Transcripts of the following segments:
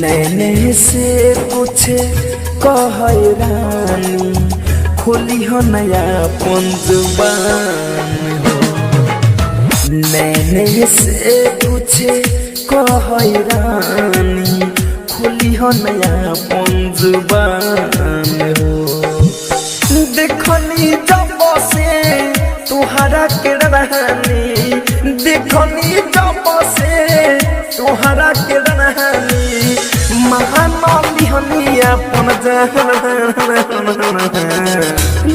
नैने से पूछे कह रानी खोली हो नया पंजुबान हो। नैने से पूछे कह रानी खोली हो नया पंजुबान हो। देखनी जब से तुहरा के रहनी, देखनी जब से तुहरा के रहनी, महानली हनी अपन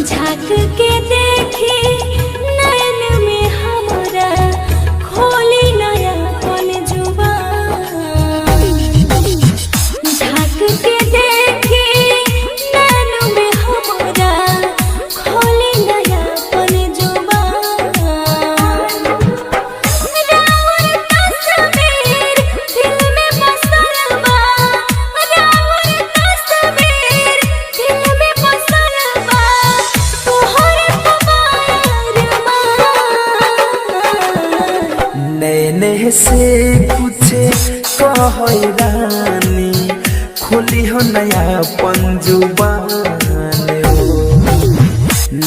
झाँक के देखी नैन में हमारा खोली नया पंजुबान। झाँक के देखी नैन में हमारा खोली नया पंजुबान। रावर तस्वीर दिल में बसल बा, रावर तस्वीर दिल में बसल बा, तोहर नैने से पूछे कह रानी खोली हो नया पंजुबान हो।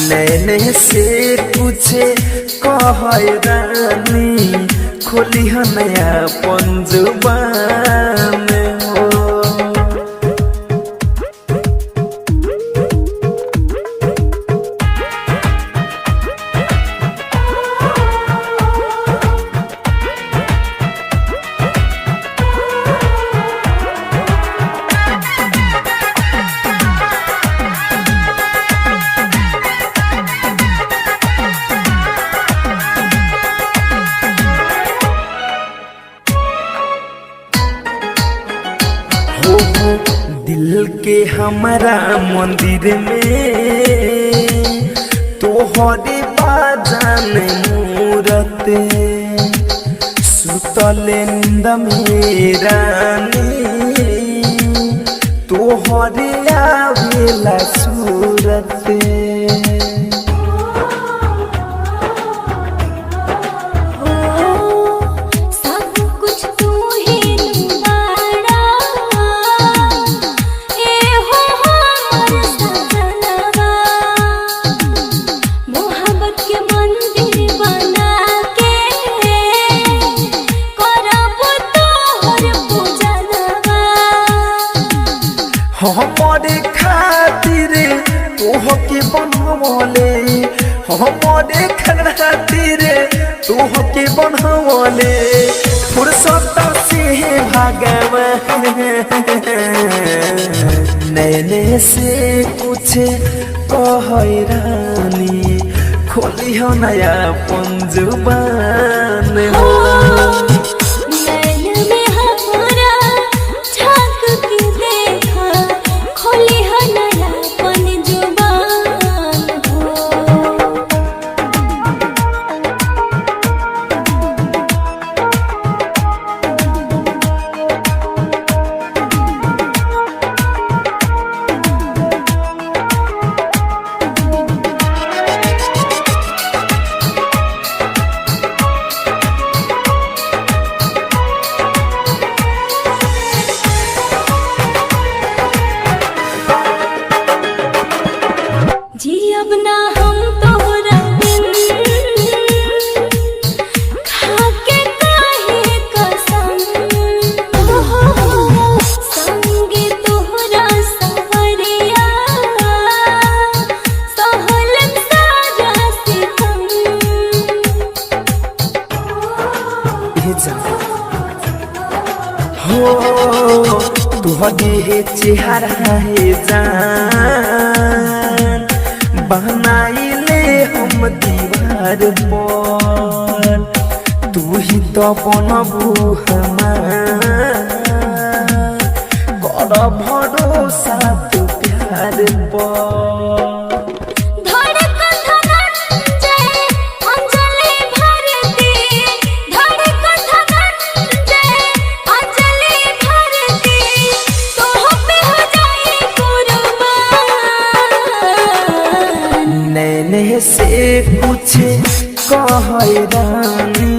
नैने से पूछे कह रानी खोली हो नया पंजुबान हो। दिल के हमारा मंदिर में तोहरे बाजान मूरत, सुतले नींद में रानी तोहरे आवेला सूरत। हमारे खातिर तोहके बनवले, हमारे खातिर तोहके बनवले, फुर्सत से भगवान। नैने से पूछे कह रानी खोली हो नया पंजुबान हो। जी अब ना हम तोहरा बिन, खाके काहे कसम, संगे तोहरा सवरिया सहलन सारा सितम। हो तुहरे चेहरा है जान, बनाइले हम दीवार पर, तू ही तो बनबू हमार, कर भरोसा तू प्यार पर। नैने से पूछे कह रानी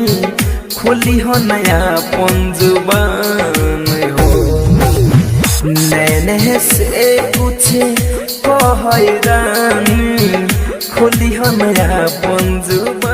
खोली हो नया पंजुबान हो। नैने से कुछ कहरानी खोली हम अपन जुबानी